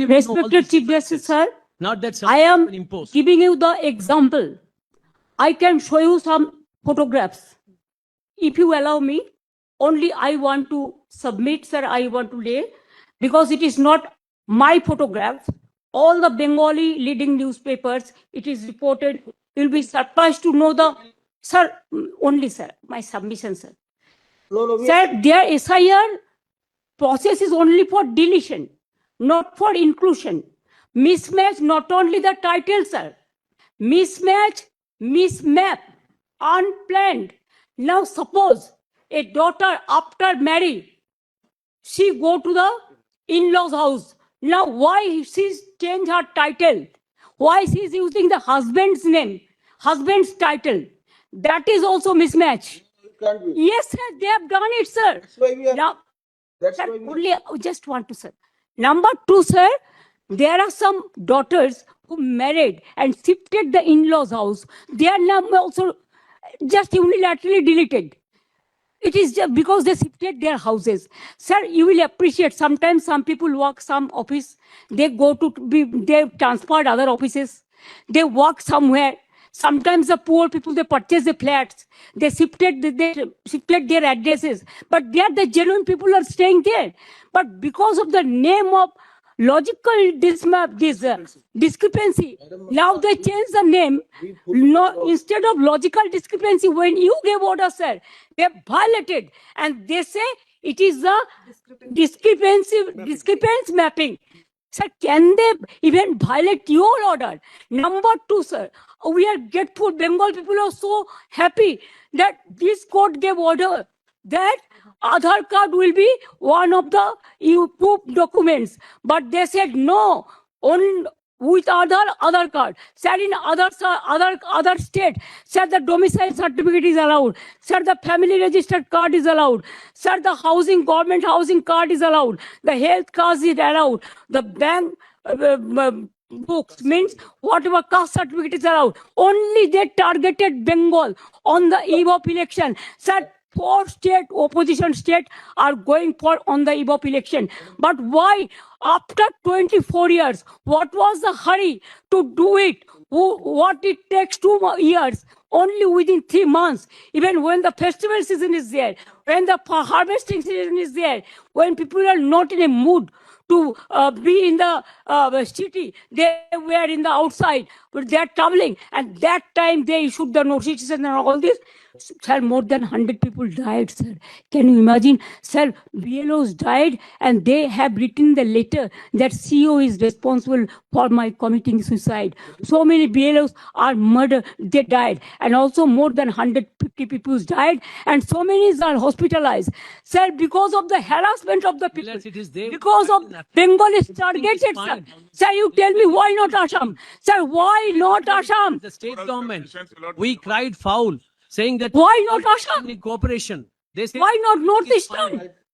collective. You know all Respected these Chief Justice, differences. sir, Not that I am someone imposed. giving you the example. I can show you some photographs. If you allow me, only I want to submit, sir, I want to lay, because it is not my photograph. All the Bengali leading newspapers, it is reported. You'll be surprised to know the, sir, only, sir, my submission, sir. Sir, their SIR process is only for deletion, not for inclusion. Mismatch, not only the title, sir. Mismatch, mismap, unplanned. Now suppose a daughter after marriage, she go to the in-laws house. Now why she's change her title? Why she's using the husband's name, husband's title? That is also mismatch. It can't be. Yes, sir, they have done it, sir. That's why we are. Now, That's sir, why we are. only I just want to, sir. Number two, sir, there are some daughters who married and shifted the in-laws house. Their name also just unilaterally deleted. It is just because they shifted their houses. Sir, you will appreciate sometimes some people work some office, they go to be, they transferred other offices, they work somewhere. Sometimes the poor people, they purchase the flats, they shifted their addresses, but they are the genuine people are staying there. But because of the name of logical discrepancy, now they change the name. No, instead of logical discrepancy, when you gave order, sir, they violated, and they say it is the discrepancy mapping. Sir, can they even violate your order? Number two, sir, we are grateful. Bengal people are so happy that this court gave order that Aadhaar card will be one of the proof documents. But they said no, on with Aadhaar card. Sir, in other state, sir, the domicile certificate is allowed. Sir, the family registered card is allowed. Sir, the government housing card is allowed. The health card is allowed. The bank books means whatever caste certificate is allowed. Only they targeted Bengal on the eve of election. Sir, 4 state opposition state are going for on the eve of election. But why after 24 years, what was the hurry to do it? What it takes 2 years, only within 3 months, even when the festival season is there, when the harvesting season is there, when people are not in a mood to be in the city, they were in the outside, but they are traveling, and that time they issued the notices and all this. Sir, more than 100 people died, sir. Can you imagine? Sir, BLOs died, and they have written the letter that CEO is responsible for my committing suicide. So many BLOs are murdered, they died, and also more than 150 people died, and so many are hospitalized. Sir, because of the harassment of the people, Unless it is there, because of Bengal is targeted, sir. fine. Sir, you tell me why not Assam? Sir, why not Assam? The state government, we cried foul, saying that Why not Assam? in cooperation. They say Why not it is Northeastern? fine.